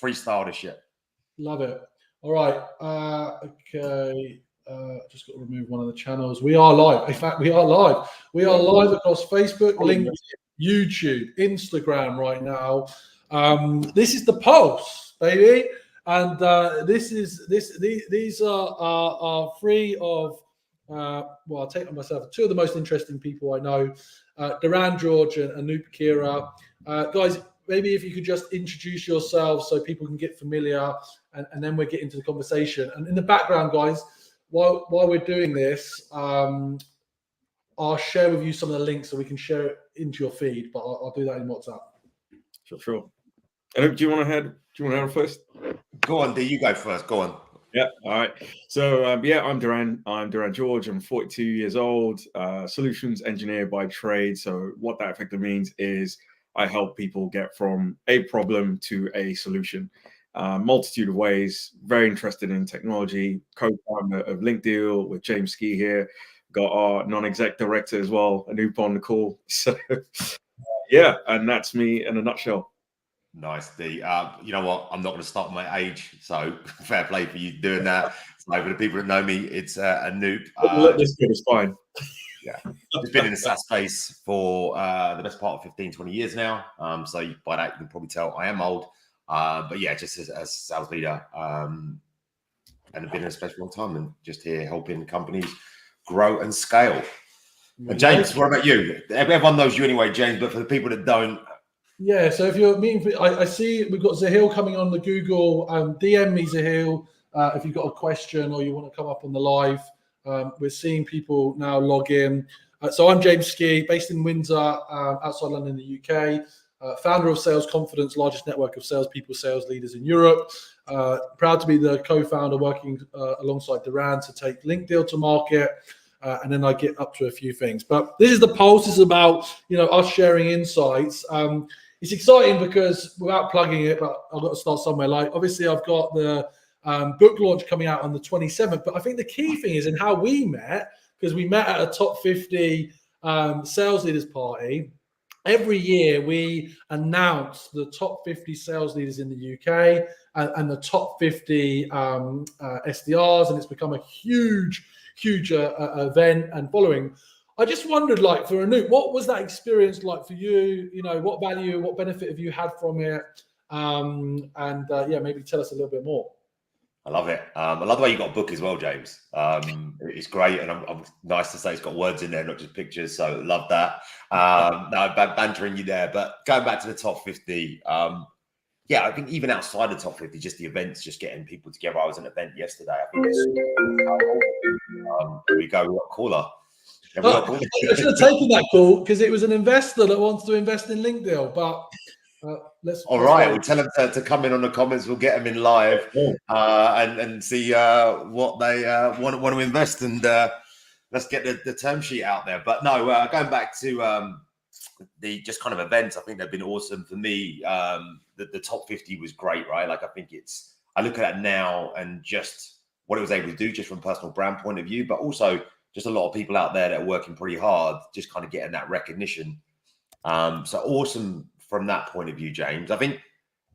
freestyle this shit. Love it. All right. Okay. Just got to remove one of the channels. We are live. In fact, we are live. We are live across Facebook, LinkedIn, YouTube, Instagram right now. This is the Pulse, baby, and these are free of. Well, I'll take on myself. Two of the most interesting people I know, Diran, George, and Anup, Khera. Guys, maybe if you could just introduce yourselves so people can get familiar, and then we'll get into the conversation. And in the background, guys, while we're doing this, I'll share with you some of the links so we can share it into your feed, but I'll do that in WhatsApp. Sure. Anup, do you want to head first? Go on, D, you go first. Go on. Yeah, all right. So, I'm Diran. I'm Diran George. I'm 42 years old, solutions engineer by trade. So what that effectively means is I help people get from a problem to a solution. Multitude of ways, very interested in technology, co-founder of LinkDeal with James Ski here. Got our non-exec director as well, Anup on the call. So, yeah, and that's me in a nutshell. Nice, D. You know what? I'm not going to start my age, so fair play for you doing that. So for the people that know me, it's Anup. This kid is fine. Yeah, just been in the SaaS space for the best part of 15, 20 years now. So by that, you can probably tell I am old. But yeah, just as a sales leader, and I've been in a space for a long time and just here helping companies grow and scale. And James, what about you? Everyone knows you anyway, James, but for the people that don't, yeah, so if you're meeting, I see we've got Zahil coming on the Google. DM me, Zahil, if you've got a question or you want to come up on the live. We're seeing people now log in. So I'm James Ski, based in Windsor, outside London, in the UK. Founder of Sales Confidence, largest network of salespeople, sales leaders in Europe. Proud to be the co-founder working alongside Diran to take LinkDeal to market. And then I get up to a few things. But this is the Pulse. This is about, us sharing insights. It's exciting because, without plugging it, but I've got to start somewhere. Like, obviously, I've got the book launch coming out on the 27th. But I think the key thing is in how we met, because we met at a top 50 sales leaders party. Every year, we announce the top 50 sales leaders in the UK and the top 50 SDRs, and it's become a huge event and following. I just wondered, like, for Anup, what was that experience like for you? What value, what benefit have you had from it? Maybe tell us a little bit more. I love it. I love the way you got a book as well, James. It's great, and I'm nice to say it's got words in there, not just pictures. So love that. No, bantering you there, but going back to the top 50. I think even outside the top 50, just the events, just getting people together. I was at an event yesterday. I think it's here we go. We got a caller. I should have taken that call because it was an investor that wants to invest in LinkDeal. But let's we'll tell them to come in on the comments. We'll get them in live and see what they want to invest, and let's get the term sheet out there. But no, going back to the just kind of events, I think they've been awesome for me. The top 50 was great, right? Like, I look at it now and just what it was able to do just from a personal brand point of view, but also just a lot of people out there that are working pretty hard, just kind of getting that recognition. So awesome from that point of view, James. I think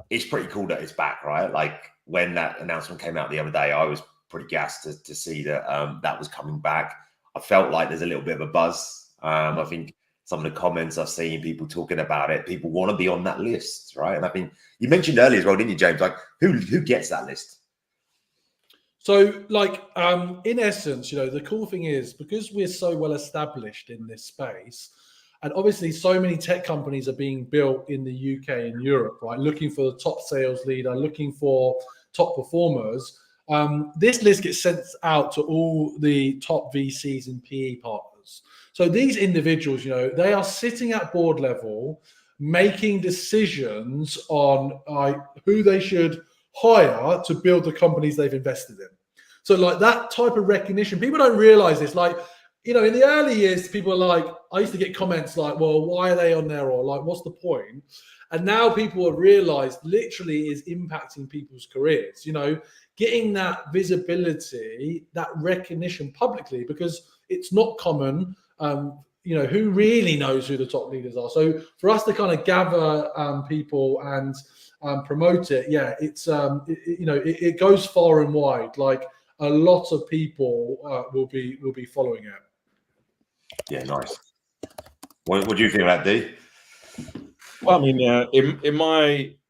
it's pretty cool that it's back, right? Like, when that announcement came out the other day, I was pretty gassed to see that that was coming back. I felt like there's a little bit of a buzz. I think some of the comments I've seen, people talking about it, people want to be on that list, right? And I think you mentioned earlier as well, didn't you, James? Like, who gets that list? So, like, in essence, the cool thing is, because we're so well established in this space, and obviously so many tech companies are being built in the UK and Europe, right? Looking for the top sales leader, looking for top performers. This list gets sent out to all the top VCs and PE partners. So these individuals, they are sitting at board level, making decisions on who they should hire to build the companies they've invested in. So, like, that type of recognition, people don't realize this. Like, in the early years, people are like, I used to get comments like, well, why are they on there? Or like, what's the point? And now people have realized literally is impacting people's careers, getting that visibility, that recognition publicly, because it's not common, who really knows who the top leaders are. So for us to kind of gather people and promote it, it goes far and wide. Like a lot of people will be following it. Yeah, nice. What do you think about D? Well, I mean,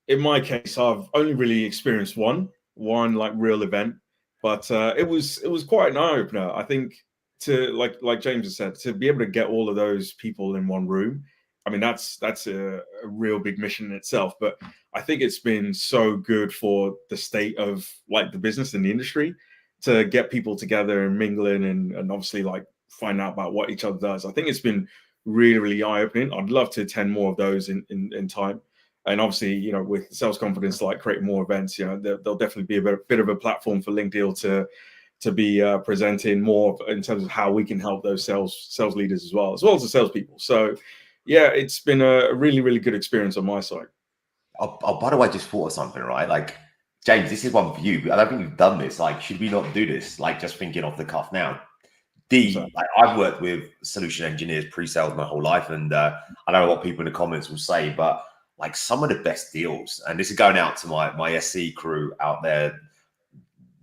in my case, I've only really experienced one like real event, but it was quite an eye opener. I think to like James has said, to be able to get all of those people in one room, I mean that's a real big mission in itself. But I think it's been so good for the state of like the business and the industry to get people together and mingling and obviously like find out about what each other does. I think it's been really eye-opening. I'd love to attend more of those in time. And obviously, with Sales Confidence, like create more events, there'll definitely be a bit of a platform for LinkDeal to be presenting more in terms of how we can help those sales leaders as well as the salespeople. So yeah, it's been a really good experience on my side. Oh, by the way, I just thought of something, right? Like, James, this is one for you. I don't think you've done this. Like, should we not do this? Like, just thinking off the cuff now. Like I've worked with solution engineers, pre-sales my whole life, and I don't know what people in the comments will say, but like some of the best deals, and this is going out to my SE crew out there.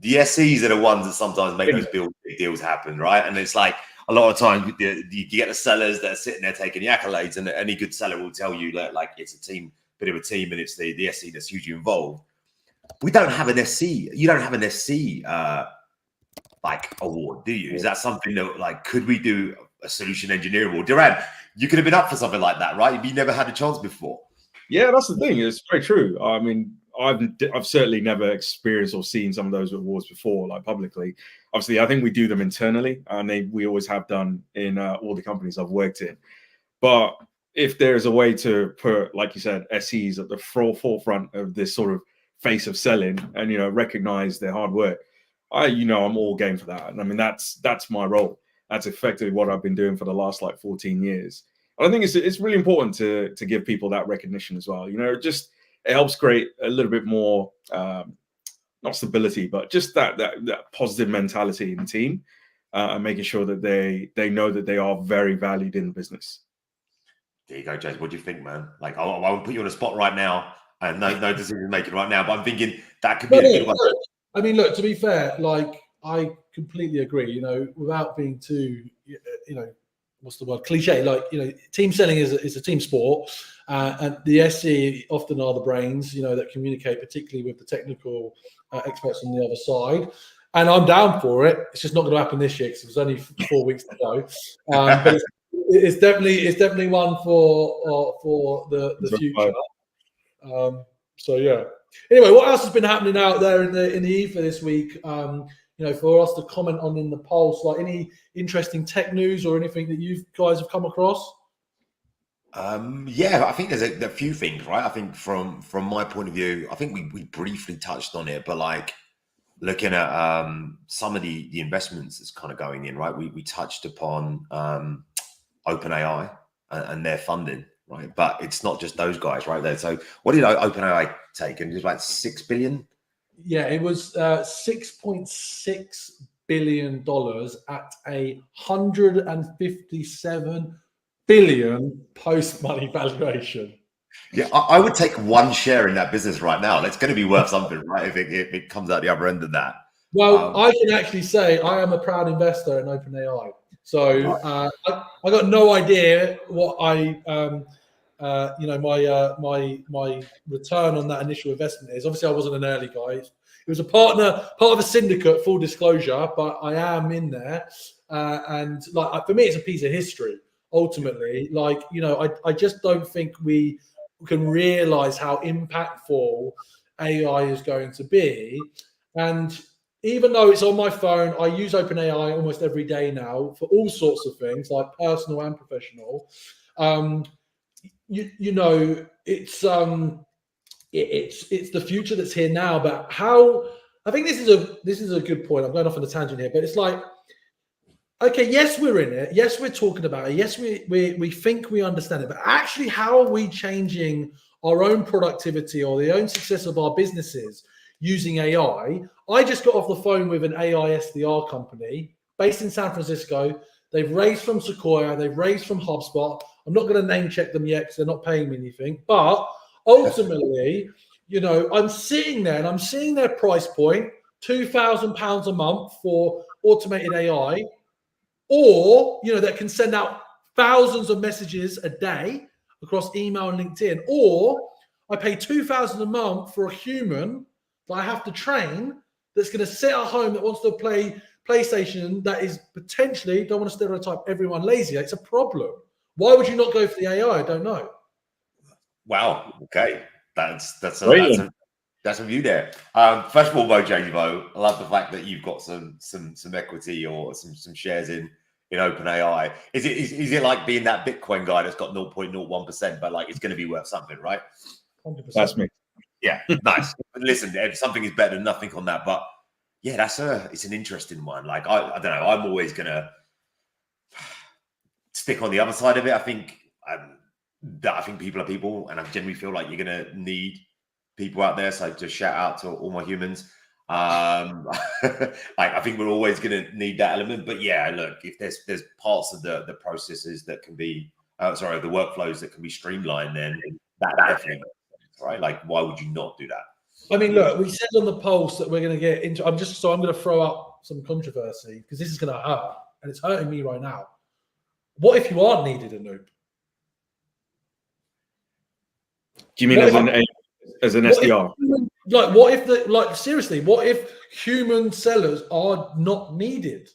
The SEs are the ones that sometimes make those big deals happen, right? And it's like a lot of times you get the sellers that are sitting there taking the accolades, and any good seller will tell you that like it's a bit of a team, and it's the SE that's hugely involved. We don't have an SE. You don't have an SE like award, do you? Is that something that like could we do a solution engineer award? Diran, you could have been up for something like that, right? You never had a chance before. Yeah, that's the thing. It's very true. I mean, I've certainly never experienced or seen some of those awards before, like publicly. Obviously, I think we do them internally, and we always have done in all the companies I've worked in. But if there's a way to put, like you said, SEs at the forefront of this sort of face of selling, and recognize their hard work, I'm all game for that. And I mean, that's my role. That's effectively what I've been doing for the last like 14 years. And I think it's really important to give people that recognition as well. It helps create a little bit more, not stability, but just that positive mentality in the team, and making sure that they know that they are very valued in the business. There you go, James. What do you think, man? Like, I won't put you on the spot right now, and no decision making right now. But I'm thinking that could be a good one. I mean, look, to be fair, like I completely agree, without being too, what's the word, cliche, like, team selling is a team sport, and the SE often are the brains, that communicate particularly with the technical experts on the other side. And I'm down for it. It's just not going to happen this year because there's only 4 weeks to go. But it's definitely one for the future. So yeah. Anyway, what else has been happening out there in the ether this week? For us to comment on in the pulse, like any interesting tech news or anything that you guys have come across? Yeah, I think there's a few things, right? I think from my point of view, I think we briefly touched on it, but like looking at some of the investments that's kind of going in, right? We touched upon OpenAI and their funding. Right, but it's not just those guys, right there. So, what did OpenAI take? And it was like 6 billion. Yeah, it was $6.6 billion at a 157 billion post-money valuation. Yeah, I would take one share in that business right now. It's going to be worth something, right? If it comes out the other end of that. Well, I can actually say I am a proud investor in OpenAI. So I got no idea what my return on that initial investment is. Obviously, I wasn't an early guy. It was a part of a syndicate, full disclosure, but I am in there. And like for me, it's a piece of history. Ultimately, I just don't think we can realize how impactful AI is going to be. And even though it's on my phone, I use OpenAI almost every day now for all sorts of things, like personal and professional. It's the future that's here now. But how? I think this is a good point. I'm going off on a tangent here, but it's like, okay, yes, we're in it. Yes, we're talking about it. Yes, we think we understand it. But actually, how are we changing our own productivity or the own success of our businesses using AI? I just got off the phone with an AI SDR company based in San Francisco. They've raised from Sequoia. They've raised from HubSpot. I'm not going to name check them yet because they're not paying me anything. But ultimately, I'm sitting there and I'm seeing their price point, £2,000 a month for automated AI, or, that can send out thousands of messages a day across email and LinkedIn, or I pay $2,000 a month for a human that I have to train that's going to sit at home that wants to play PlayStation, that is potentially, don't want to stereotype everyone, lazy. It's a problem. Why would you not go for the AI? I don't know. Wow. Okay. That's a view there. First of all, James, I love the fact that you've got some equity or some shares in OpenAI. Is it like being that Bitcoin guy that's got 0.01%, but like it's going to be worth something, right? 100%. That's me. Yeah, nice. Listen, something is better than nothing on that, but yeah, it's an interesting one. Like I don't know, I'm always gonna stick on the other side of it. I think people are people, and I generally feel like you're gonna need people out there. So just shout out to all my humans. I think we're always gonna need that element. But yeah, look, if there's parts of the processes that can be the workflows that can be streamlined, then that definitely, right? Like, why would you not do that? I mean, look, we said on the post that we're going to get into. I'm going to throw up some controversy because this is going to hurt, and it's hurting me right now. What if you aren't needed, Anup? Do you mean as an SDR? Seriously, what if human sellers are not needed?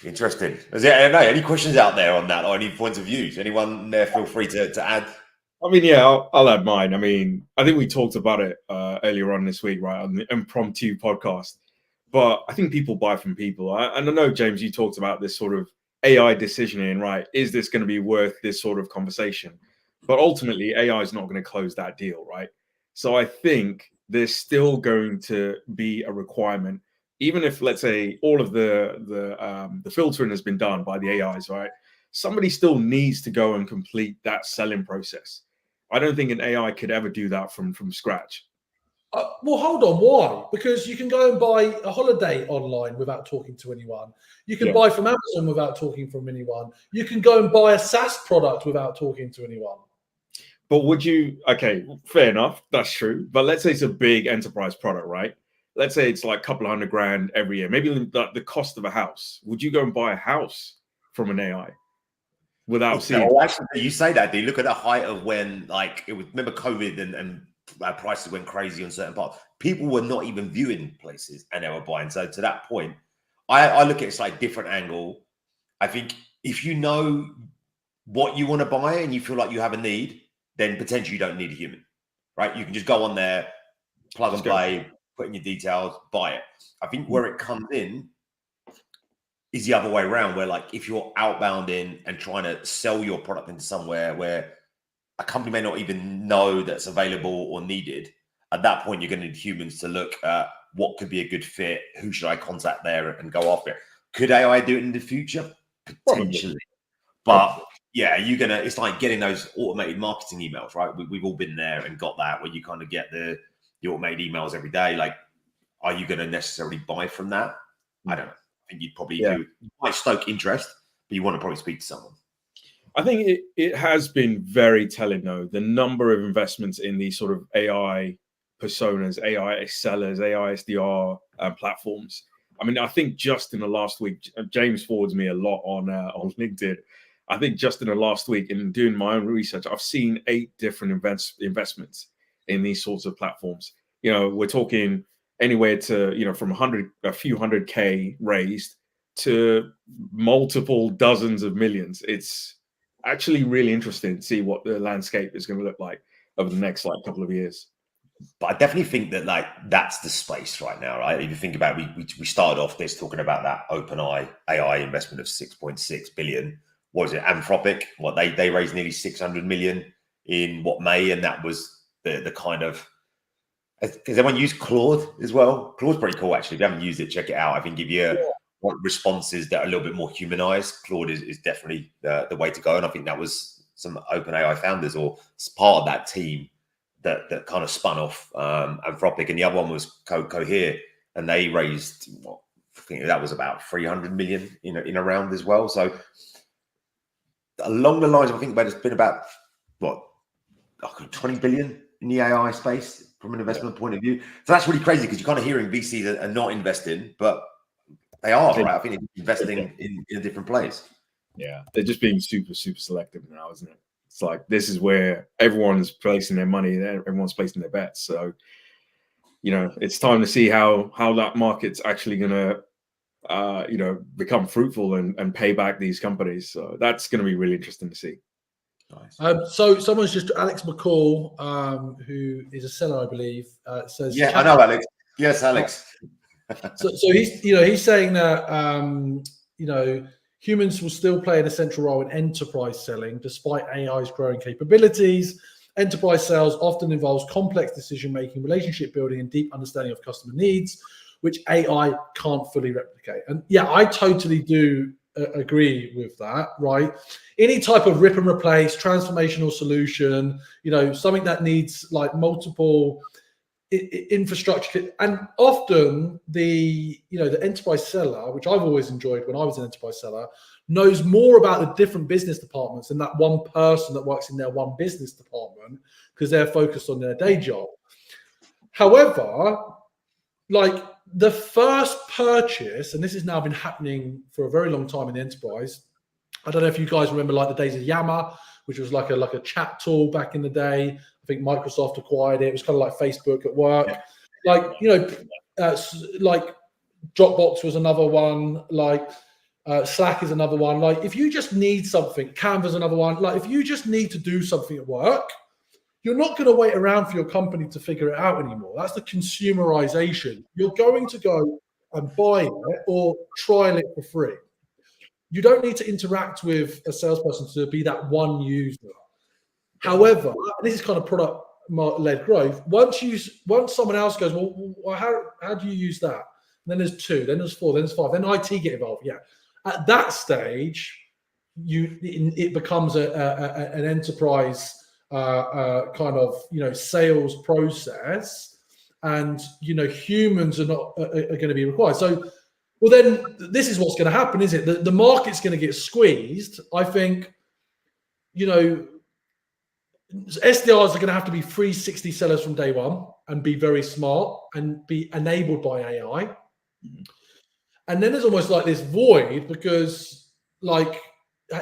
Interesting. Any questions out there on that, or any points of views? Anyone there? Feel free to add. I mean, yeah, I'll add mine. I mean, I think we talked about it earlier on this week, right, on the Impromptu podcast. But I think people buy from people. And I know, James, you talked about this sort of AI decisioning, right? Is this going to be worth this sort of conversation? But ultimately, AI is not going to close that deal, right? So I think there's still going to be a requirement, even if, let's say, all of the filtering has been done by the AIs, right? Somebody still needs to go and complete that selling process. I don't think an AI could ever do that from scratch. Well, hold on. Why? Because you can go and buy a holiday online without talking to anyone. You can buy from Amazon without talking from anyone. You can go and buy a SaaS product without talking to anyone. But would you? Okay, fair enough. That's true. But let's say it's a big enterprise product, right? Let's say it's like a couple of $100,000 every year, maybe the cost of a house. Would you go and buy a house from an AI? Without seeing, actually, you say that. Do you look at the height of when, like, it was? Remember COVID and prices went crazy on certain parts. People were not even viewing places, and they were buying. So to that point, I look at it like different angle. I think if you know what you want to buy and you feel like you have a need, then potentially you don't need a human, right? You can just go on there, plug and play, put in your details, buy it. I think where it comes in is the other way around, where like if you're outbounding and trying to sell your product into somewhere where a company may not even know that's available or needed, at that point you're going to need humans to look at what could be a good fit, who should I contact there and go after it. Could AI do it in the future? Potentially. But yeah, it's like getting those automated marketing emails, right? We've all been there and got that, where you kind of get the automated emails every day. Like, are you going to necessarily buy from that? I don't know. I think you'd probably do. You might stoke interest, but you want to probably speak to someone. I think it has been very telling, though, the number of investments in these sort of AI personas, AI sellers, AI SDR platforms. I mean, I think just in the last week, James forwards me a lot on LinkedIn. I think just in the last week, in doing my own research, I've seen 8 different investments in these sorts of platforms. We're talking anywhere to, from a few hundred K raised to multiple dozens of millions. It's actually really interesting to see what the landscape is going to look like over the next couple of years. But I definitely think that that's the space right now, right? If you think about it, we started off this talking about that AI investment of 6.6 billion. What was it? Anthropic? What they raised nearly 600 million in May, and that was the kind of. Has everyone used Claude as well? Claude's pretty cool, actually. If you haven't used it, check it out. I think give you responses that are a little bit more humanized. Claude is definitely the way to go, and I think that was some OpenAI founders or part of that team that kind of spun off Anthropic, and the other one was Khera, and they raised think that was about 300 million in a round as well. So along the lines, I think about it's been about what 20 billion in the AI space from an investment point of view. So that's really crazy because you're kind of hearing VCs are not investing, but they are, right? I think they're investing in a different place. Yeah, they're just being super selective now, isn't it? It's like this is where everyone's placing their money, everyone's placing their bets. So, it's time to see how that market's actually going to, become fruitful and pay back these companies. So that's going to be really interesting to see. Nice. So someone's just Alex McCall, who is a seller, I believe, says. Yeah, I know, Alex. Yes, Alex. So he's saying that humans will still play an essential role in enterprise selling despite AI's growing capabilities. Enterprise sales often involves complex decision making, relationship building, and deep understanding of customer needs, which AI can't fully replicate. And yeah, I totally do agree with that, right? Any type of rip and replace transformational solution, something that needs like multiple infrastructure, and often the enterprise seller, which I've always enjoyed when I was an enterprise seller, knows more about the different business departments than that one person that works in their one business department because they're focused on their day job. However, like the first purchase, and this has now been happening for a very long time in the enterprise. I don't know if you guys remember like the days of Yammer, which was like a chat tool back in the day. I think Microsoft acquired it. It was kind of like Facebook at work. Yeah. Like Dropbox was another one. Like Slack is another one. Like if you just need something, Canva's another one. Like if you just need to do something at work, you're not going to wait around for your company to figure it out anymore. That's the consumerization. You're going to go and buy it or trial it for free. You don't need to interact with a salesperson to be that one user. However, this is kind of product-led growth. Once someone else goes, well, how do you use that? And then there's 2, then there's 4, then there's 5, then IT get involved. Yeah, at that stage, it becomes an enterprise kind of sales process, and humans are going to be required. So. Well, then this is what's going to happen, is it? The market's going to get squeezed. I think, SDRs are going to have to be 360 sellers from day one and be very smart and be enabled by AI. Mm-hmm. And then there's almost like this void because, like,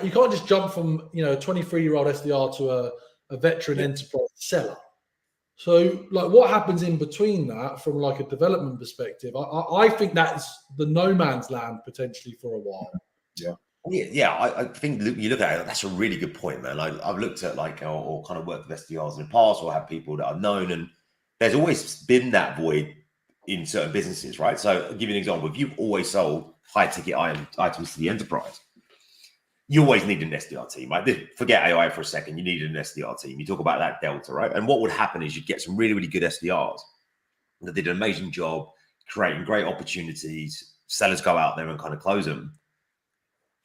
you can't just jump from, a 23-year-old SDR to a veteran enterprise seller. So, like, what happens in between that from like a development perspective? I think that's the no man's land potentially for a while. Yeah. I think you look at it. That's a really good point, man. I've looked at or kind of worked with SDRs in the past, or have people that I've known, and there's always been that void in certain businesses, right? So, I'll give you an example. If you've always sold high ticket items to the enterprise, you always need an SDR team, right? Forget AI for a second. You needed an SDR team. You talk about that delta, right? And what would happen is you'd get some really, really good SDRs that did an amazing job creating great opportunities. Sellers go out there and kind of close them.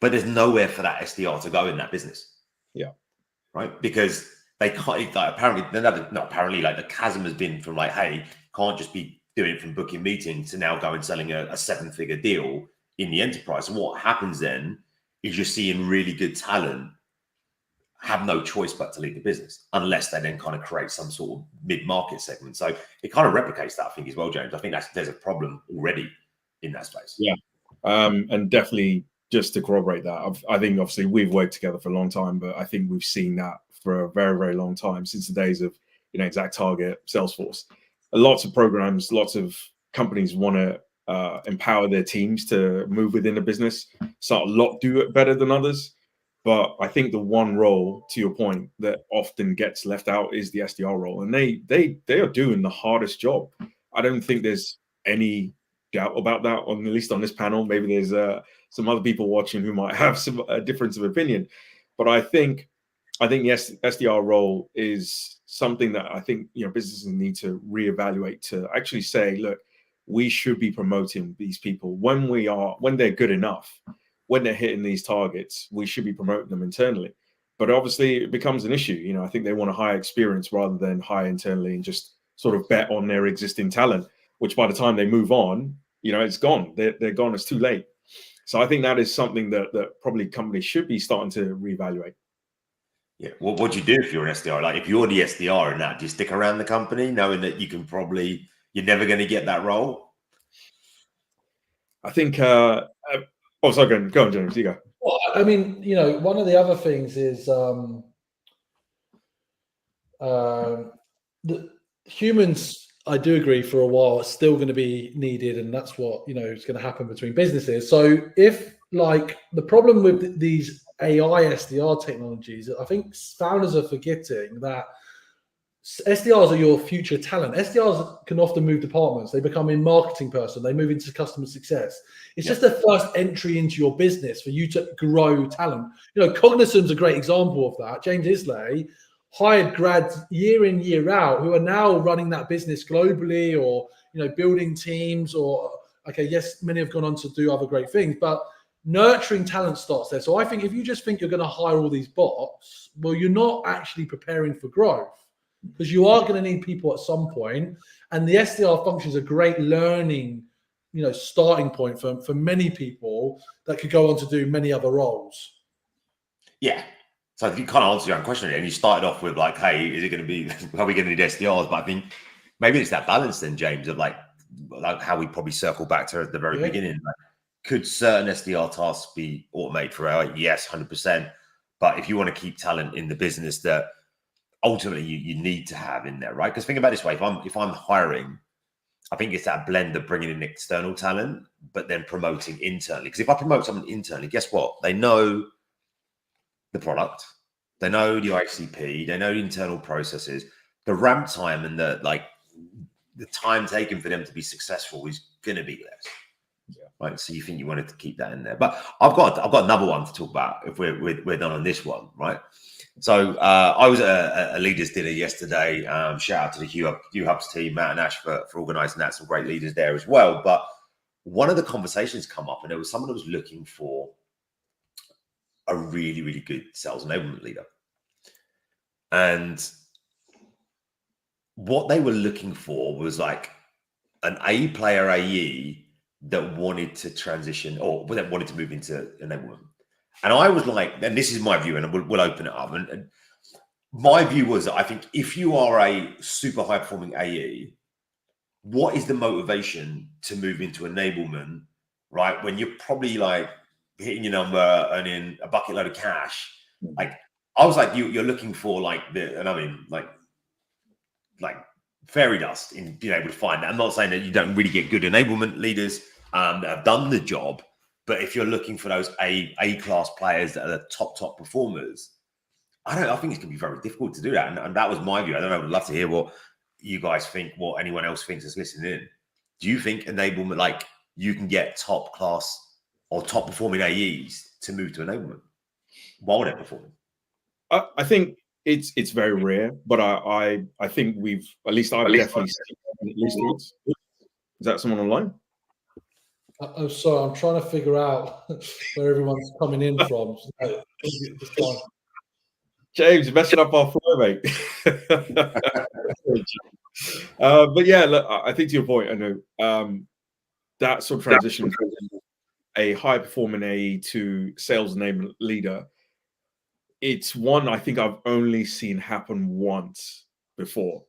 But there's nowhere for that SDR to go in that business. Yeah. Right? Because they can't, apparently, the chasm has been from like, hey, can't just be doing it from booking meetings to now go and selling a 7-figure deal in the enterprise. And what happens then is you're seeing really good talent have no choice but to leave the business unless they then kind of create some sort of mid-market segment. So it kind of replicates that, I think, as well, James. I think there's a problem already in that space. Yeah. And definitely just to corroborate that, I think obviously we've worked together for a long time, but I think we've seen that for a very, very long time, since the days of, Exact Target, Salesforce. Lots of programs, lots of companies want to empower their teams to move within the business. So a lot do it better than others, but I think the one role, to your point, that often gets left out is the SDR role, and they are doing the hardest job. I don't think there's any doubt about that, at least on this panel. Maybe there's some other people watching who might have some difference of opinion, but I think yes, SDR role is something that I think businesses need to reevaluate, to actually say, look, we should be promoting these people when they're good enough, when they're hitting these targets, we should be promoting them internally. But obviously it becomes an issue. I think they want a higher experience rather than hire internally and just sort of bet on their existing talent, which by the time they move on, it's gone. They're gone. It's too late. So I think that is something that probably companies should be starting to reevaluate. Yeah. What do you do if you're an SDR? Like if you're the SDR and that, do you stick around the company knowing that you're never going to get that role? I think, sorry, go on, James, you go. Well, I mean, one of the other things is the humans, I do agree, for a while are still going to be needed, and that's what is going to happen between businesses. So if the problem with these AI SDR technologies, I think founders are forgetting that SDRs are your future talent. SDRs can often move departments. They become a marketing person. They move into customer success. It's just the first entry into your business for you to grow talent. Cognizant's a great example of that. James Islay hired grads year in, year out who are now running that business globally, or building teams, or yes, many have gone on to do other great things, but nurturing talent starts there. So I think if you just think you're going to hire all these bots, well, you're not actually preparing for growth, because you are going to need people at some point, and the SDR function is a great learning starting point for many people that could go on to do many other roles. Yeah. So if you kind of answer your own question, and you started off with like, hey, is it going to be, are we going to need SDRs? But I think maybe it's that balance then, James, of like how we probably circle back to at the very beginning. Like, could certain SDR tasks be automated for AI? Yes, 100%. But if you want to keep talent in the business that ultimately you need to have in there, right? Because think about it this way, if I'm hiring, I think it's that blend of bringing in external talent, but then promoting internally. Because if I promote someone internally, guess what? They know the product, they know the ICP, they know the internal processes, the ramp time and the time taken for them to be successful is going to be less. Yeah. Right. So you think you wanted to keep that in there, but I've got another one to talk about if we're done on this one, right? So I was at a leaders dinner yesterday. Shout out to the Hugh Hubs team, Matt and Ash for organising that. Some great leaders there as well. But one of the conversations come up, and there was someone that was looking for a really, really good sales enablement leader. And what they were looking for was like an A player AE that wanted to transition, or that wanted to move into enablement. And I was like, and this is my view, and we'll open it up. And my view was that I think if you are a super high performing AE, what is the motivation to move into enablement, right? When you're probably like hitting your number, earning a bucket load of cash. Like, I was like, you're looking for like fairy dust in being able to find that. I'm not saying that you don't really get good enablement leaders that have done the job, but if you're looking for those A-class players that are the top performers, I think it's going to be very difficult to do that. And that was my view. I don't know. I'd love to hear what you guys think, what anyone else thinks is listening in. Do you think enablement, like you can get top class or top performing AEs to move to enablement while they're performing? I think it's very rare, but I think I've definitely seen. Is that someone online? Oh, sorry, I'm trying to figure out where everyone's coming in from. James, messing up our flow, mate. But yeah, look, I think to your point, I know that sort of transition from a high performing AE to sales enablement leader, it's one I think I've only seen happen once before.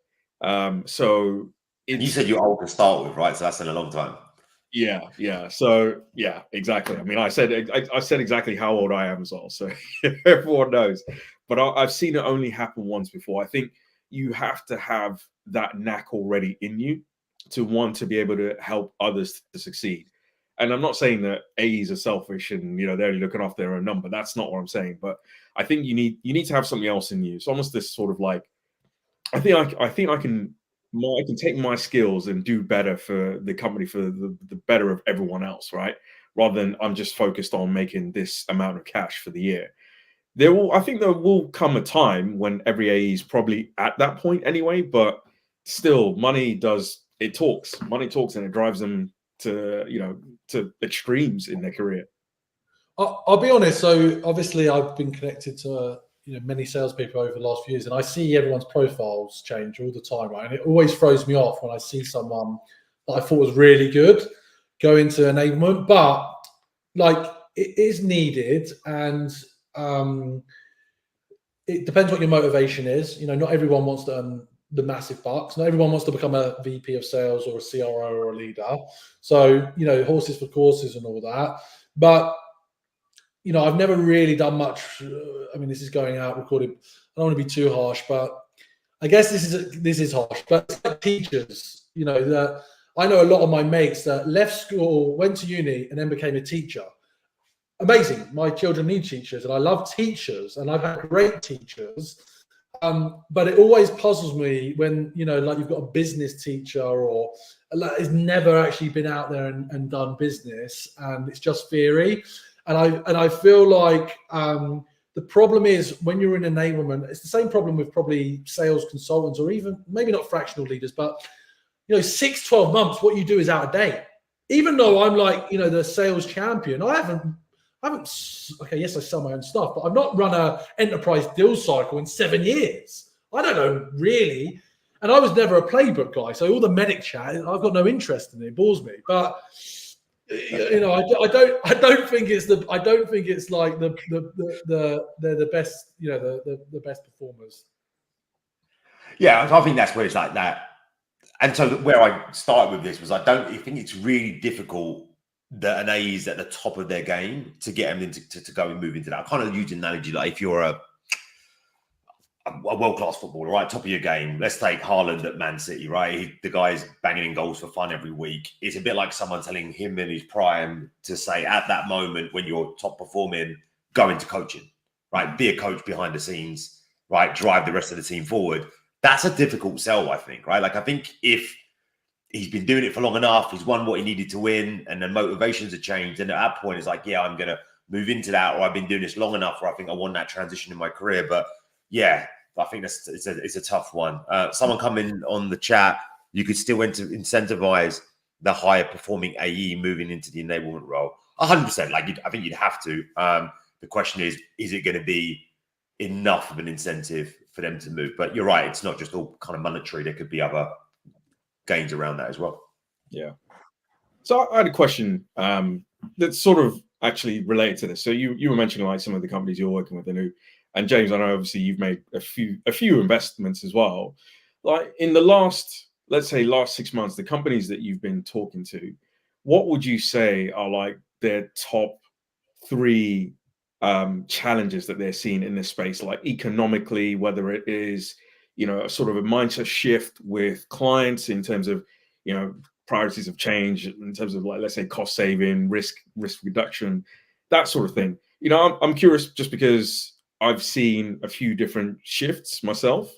So you said you're old to start with, right? So that's in a long time. Yeah. So yeah, exactly. I mean, I said exactly how old I am as well, so everyone knows. But I've seen it only happen once before. I think you have to have that knack already in you to want to be able to help others to succeed. And I'm not saying that AEs are selfish and they're only looking after their own number. That's not what I'm saying. But I think you need to have something else in you. It's almost this sort of like, I think I can take my skills and do better for the company, for the better of everyone else, right? Rather than I'm just focused on making this amount of cash for the year. I think there will come a time when every AE is probably at that point anyway, but still money talks, and it drives them to extremes in their career. I'll be honest. So obviously I've been connected to many salespeople over the last few years, and I see everyone's profiles change all the time, right? And it always throws me off when I see someone that I thought was really good go into enablement, but like it is needed, and it depends what your motivation is. You know, not everyone wants to earn the massive bucks. Not everyone wants to become a VP of sales or a CRO or a leader. So, you know, horses for courses and all that. But, you know, I've never really done much. I mean, this is going out recorded. I don't want to be too harsh, but I guess this is harsh. But it's like teachers, you know, that I know a lot of my mates that left school, went to uni, and then became a teacher. Amazing. My children need teachers, and I love teachers, and I've had great teachers. But it always puzzles me when, you know, like you've got a business teacher or like has never actually been out there and done business, and it's just theory. And I feel like the problem is when you're in enablement, it's the same problem with probably sales consultants, or even maybe not fractional leaders, but, you know, 6-12 months, what you do is out of date. Even though I'm like, you know, the sales champion, I haven't, okay, yes, I sell my own stuff, but I've not run a enterprise deal cycle in 7 years. I don't know, really. And I was never a playbook guy. So all the medic chat, I've got no interest in it. It bores me. But, you know, I don't think it's like they're the best, you know, the best performers. Yeah, I think that's where it's like that. And so where I started with this was I think it's really difficult that an A is at the top of their game to get them into to go and move into that. I kind of use an analogy like if you're a world-class footballer, right, top of your game. Let's take Haaland at Man City, right? The guy's banging in goals for fun every week. It's a bit like someone telling him in his prime to say at that moment when you're top performing, go into coaching, right? Be a coach behind the scenes, right? Drive the rest of the team forward. That's a difficult sell, I think, right? Like I think if he's been doing it for long enough, he's won what he needed to win, and the motivations have changed. And at that point, it's like, yeah, I'm going to move into that, or I've been doing this long enough where I think I want that transition in my career. But yeah, I think it's a tough one. Someone coming on the chat, you could still incentivize the higher performing AE moving into the enablement role. 100%. Like I think you'd have to. The question is it going to be enough of an incentive for them to move? But you're right, it's not just all kind of monetary. There could be other gains around that as well. Yeah. So I had a question that's sort of actually related to this. So you were mentioning like some of the companies you're working with, and James, I know obviously you've made a few investments as well. Like in the last 6 months, the companies that you've been talking to, what would you say are like their top 3 challenges that they're seeing in this space, like economically, whether it is, you know, sort of a mindset shift with clients in terms of, you know, priorities of change in terms of like, let's say cost saving, risk reduction, that sort of thing. You know, I'm curious just because I've seen a few different shifts myself,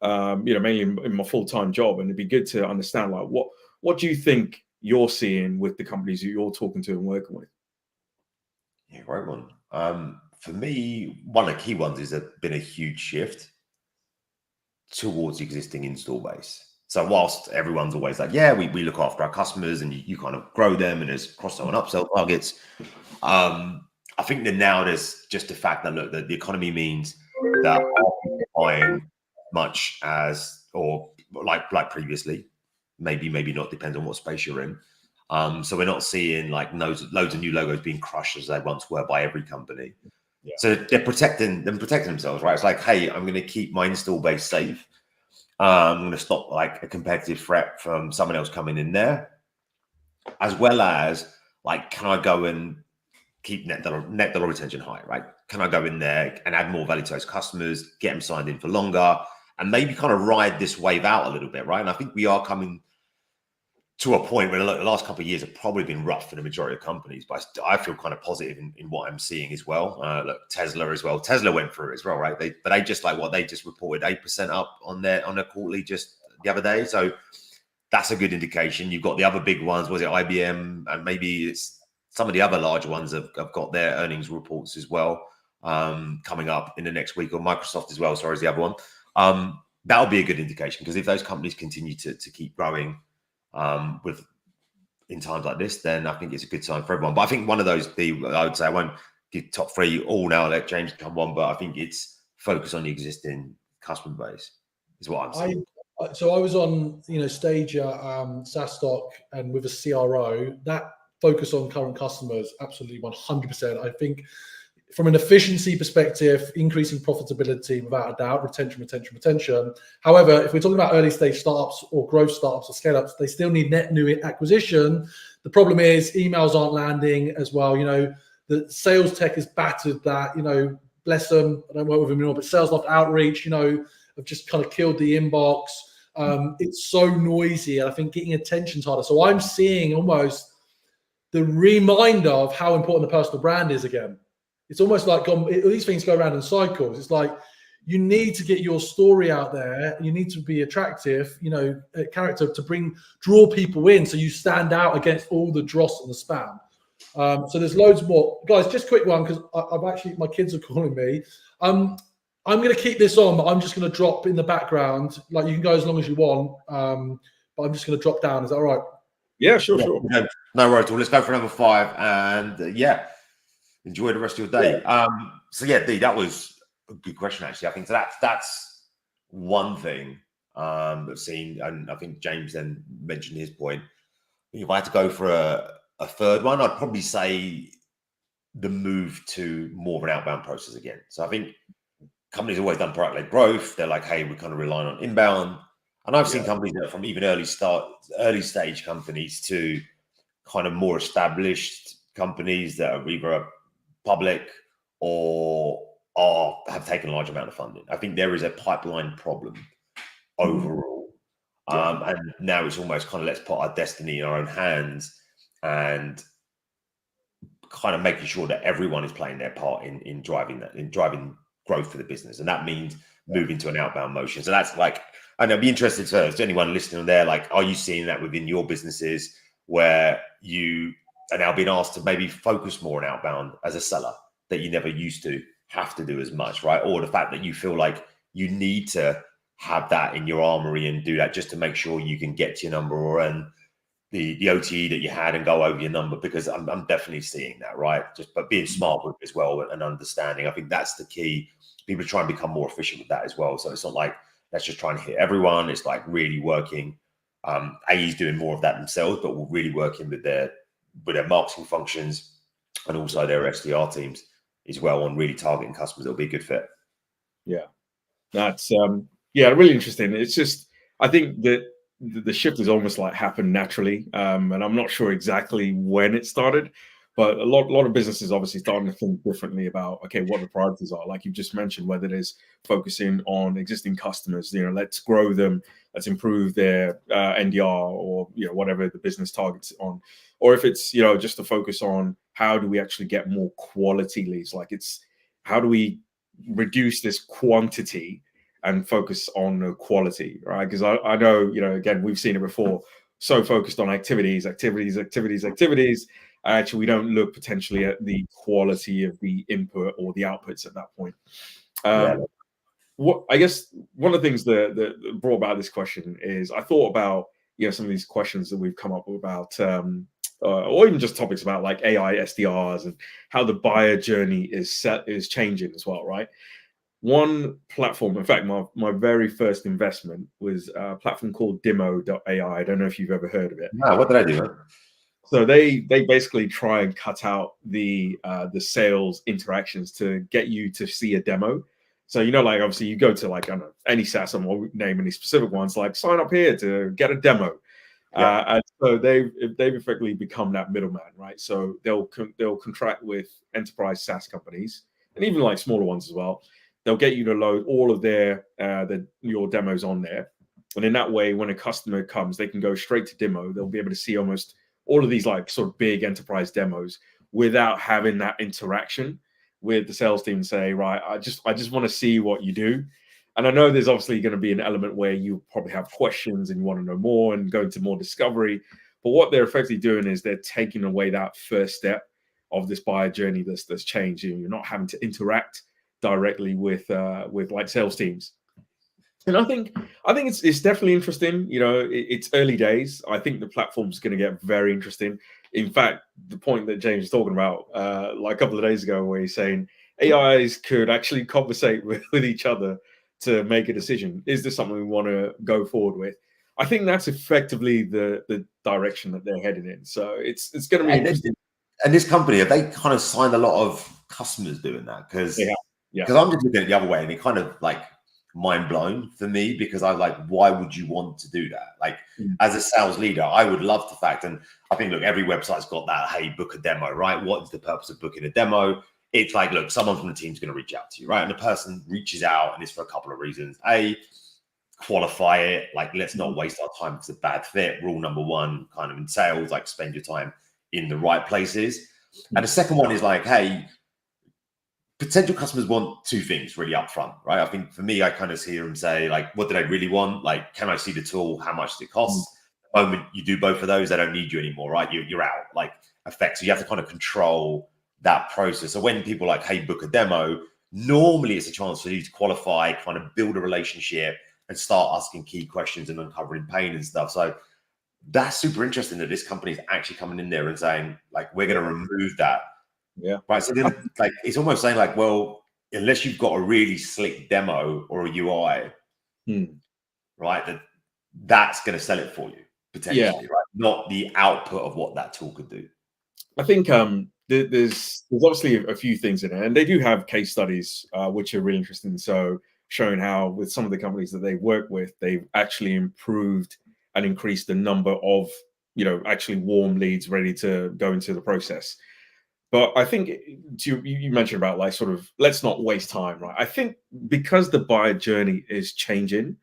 you know, mainly in my full-time job, and it'd be good to understand like what do you think you're seeing with the companies that you're talking to and working with? Yeah, great one. For me, one of the key ones is been a huge shift towards the existing install base. So whilst everyone's always like, yeah, we look after our customers and you kind of grow them and there's cross-sell and upsell targets. I think that now there's just the fact that, look, the economy means that buying much as, or like previously, maybe not, depends on what space you're in. So we're not seeing like loads of new logos being crushed as they once were by every company. Yeah. So they're protecting themselves, right? It's like, hey, I'm going to keep my install base safe. I'm going to stop like a competitive threat from someone else coming in there, as well as like, can I go and keep net dollar retention high, right? Can I go in there and add more value to those customers, get them signed in for longer, and maybe kind of ride this wave out a little bit, right? And I think we are coming to a point where the last couple of years have probably been rough for the majority of companies, but I feel kind of positive in what I'm seeing as well. Look, Tesla as well. Tesla went through it as well, right? They just like they just reported 8% up on their quarterly just the other day. So that's a good indication. You've got the other big ones. Was it IBM? And maybe it's some of the other large ones have got their earnings reports as well coming up in the next week, or Microsoft as well. Sorry, is the other one. That'll be a good indication, because if those companies continue to keep growing in times like this, then I think it's a good sign for everyone. But I think one of those, I would say, I won't give top 3 all now, let James come on, but I think it's focus on the existing customer base is what I'm saying. So I was on, stage at SaaS Stock and with a CRO. That focus on current customers, absolutely 100%. I think from an efficiency perspective, increasing profitability without a doubt, retention. However, if we're talking about early stage startups or growth startups or scale ups, they still need net new acquisition. The problem is emails aren't landing as well. The sales tech has battered that, bless them. I don't work with them anymore, but Salesloft Outreach, have just kind of killed the inbox. It's so noisy, and I think getting attention's harder. So I'm seeing almost the reminder of how important the personal brand is again. It's almost like these things go around in cycles. It's like you need to get your story out there. You need to be attractive, a character to draw people in, so you stand out against all the dross and the spam. So there's loads more, guys. Just a quick one, because my kids are calling me. I'm going to keep this on, but I'm just going to drop in the background. Like, you can go as long as you want, but I'm just going to drop down. Is that all right? Yeah, sure. No worries. Well, let's go for number 5, and enjoy the rest of your day. Dee, that was a good question, actually. I think that's one thing I've seen, and I think James then mentioned his point. If I had to go for a third one, I'd probably say the move to more of an outbound process again. So I think companies have always done product-led growth. They're like, hey, we're kind of relying on inbound. And I've seen companies that are from even early stage companies to kind of more established companies that are either public or have taken a large amount of funding. I think there is a pipeline problem overall. And now it's almost kind of, let's put our destiny in our own hands and kind of making sure that everyone is playing their part in driving growth for the business. And that means moving to an outbound motion. So that's like, and I'd be interested to anyone listening there, like, are you seeing that within your businesses where you are now being asked to maybe focus more on outbound as a seller that you never used to have to do as much, right? Or the fact that you feel like you need to have that in your armory and do that just to make sure you can get to your number or earn the OTE that you had and go over your number, because I'm definitely seeing that, right? But being smart with it as well and understanding. I think that's the key. People try and become more efficient with that as well. So it's not like, let's just try and hit everyone. It's like really working. AE's doing more of that themselves, but we're really working with their marketing functions and also their SDR teams as well on really targeting customers that'll be a good fit. Yeah, that's really interesting. It's just, I think that the shift has almost like happened naturally, and I'm not sure exactly when it started, but a lot of businesses obviously starting to think differently about, okay, what the priorities are. Like you just mentioned, whether it is focusing on existing customers, let's grow them, let's improve their NDR or whatever the business targets on, or if it's just to focus on how do we actually get more quality leads. Like, it's how do we reduce this quantity and focus on the quality, right? Because I know, again, we've seen it before, so focused on activities. Actually, we don't look potentially at the quality of the input or the outputs at that point. What I guess one of the things that brought about this question is I thought about, some of these questions that we've come up with about, or even just topics about like AI SDRs and how the buyer journey is changing as well, right? One platform, in fact, my very first investment was a platform called Demo.ai. I don't know if you've ever heard of it. No, what did I do? So they basically try and cut out the sales interactions to get you to see a demo. So, like, obviously you go to like, I don't know, any SaaS, I won't name any specific ones, like sign up here to get a demo. And so they've effectively become that middleman, right? So they'll contract with enterprise SaaS companies and even like smaller ones as well. They'll get you to load all of your demos on there. And in that way, when a customer comes, they can go straight to demo. They'll be able to see almost all of these like sort of big enterprise demos without having that interaction with the sales team and say, right, I just want to see what you do. And I know there's obviously going to be an element where you probably have questions and you want to know more and go into more discovery. But what they're effectively doing is they're taking away that first step of this buyer journey that's changing. You're not having to interact directly with like sales teams. And I think it's definitely interesting. It's early days. I think the platform's going to get very interesting. In fact, the point that James was talking about like a couple of days ago, where he's saying AIs could actually conversate with each other to make a decision. Is this something we want to go forward with? I think that's effectively the direction that they're heading in. So it's going to be interesting. And this company, have they kind of signed a lot of customers doing that? Because I'm just looking at it the other way, and it kind of like mind blown for me, because I like, why would you want to do that? Like as a sales leader, I would love the fact, and I think, look, every website's got that, hey, book a demo, right? What is the purpose of booking a demo? It's like, look, someone from the team's going to reach out to you, right? And the person reaches out, and it's for a couple of reasons. A, qualify it, like, let's not waste our time if it's a bad fit. Rule number one, kind of in sales, like, spend your time in the right places. And the second one is like, hey, potential customers want two things really up front, right? I think for me, I kind of hear them say, like, what do they really want? Like, can I see the tool? How much does it cost? The moment you do both of those, they don't need you anymore, right? You're out, like, effect. So you have to kind of control that process. So when people like, hey, book a demo, normally it's a chance for you to qualify, kind of build a relationship and start asking key questions and uncovering pain and stuff. So that's super interesting that this company is actually coming in there and saying, like, we're going to remove that. Yeah. Right. So then, like, it's almost saying, like, well, unless you've got a really slick demo or a UI, right, that's going to sell it for you potentially, right? Not the output of what that tool could do. I think there's obviously a few things in it, and they do have case studies which are really interesting. So showing how with some of the companies that they work with, they've actually improved and increased the number of, actually warm leads ready to go into the process. But I think you mentioned about, like, sort of, let's not waste time, right? I think because the buyer journey is changing,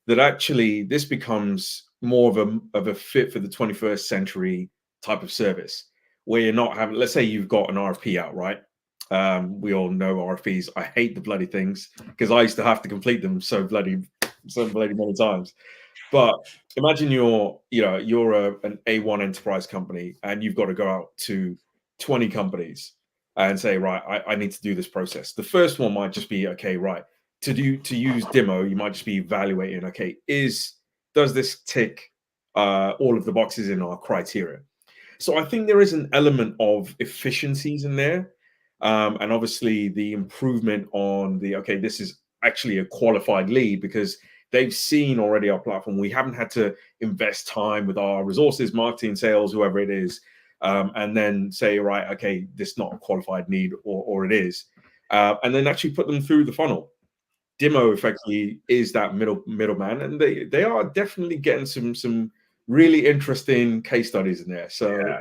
that actually this becomes more of a fit for the 21st century type of service, where you're not having, let's say you've got an RFP out, right? We all know RFPs. I hate the bloody things because I used to have to complete them so bloody many times. But imagine you're an A1 enterprise company and you've got to go out to 20 companies and say, right, I need to do this process. The first one might just be, okay, right, to use demo, you might just be evaluating, okay, does this tick all of the boxes in our criteria? So I think there is an element of efficiencies in there. And obviously the improvement on this is actually a qualified lead because they've seen already our platform. We haven't had to invest time with our resources, marketing, sales, whoever it is, and then say, right, okay, this is not a qualified need, or it is, and then actually put them through the funnel. Demo effectively is that middleman, and they are definitely getting some really interesting case studies in there. So yeah.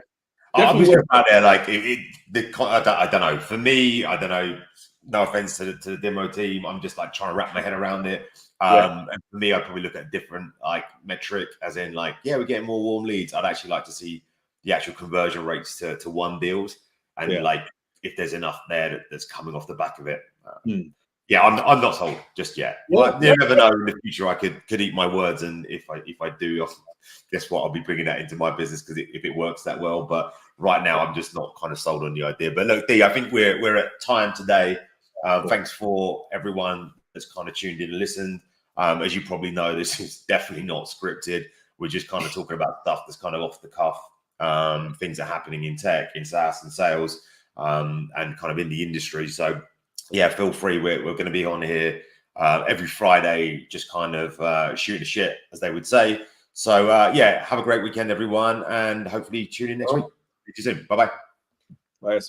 I was just out there, like, I don't know. For me, I don't know. No offense to the demo team, I'm just like trying to wrap my head around it. And for me, I'd probably look at a different, like, metric, as in, like, yeah, we're getting more warm leads. I'd actually like to see the actual conversion rates to won deals, and like, if there's enough there that's coming off the back of it. Yeah, I'm not sold just yet. But you never know, in the future I could eat my words, and if I do, guess what? I'll be bringing that into my business because if it works that well. But right now, I'm just not kind of sold on the idea. But look, D, I think we're at time today. Thanks for everyone that's kind of tuned in and listened. As you probably know, this is definitely not scripted. We're just kind of talking about stuff that's kind of off the cuff. Things are happening in tech, in SaaS and sales, and kind of in the industry. So yeah, feel free. We're going to be on here every Friday, just kind of shooting the shit, as they would say. So yeah, have a great weekend, everyone, and hopefully tune in next week. See you soon. Bye-bye. Bye.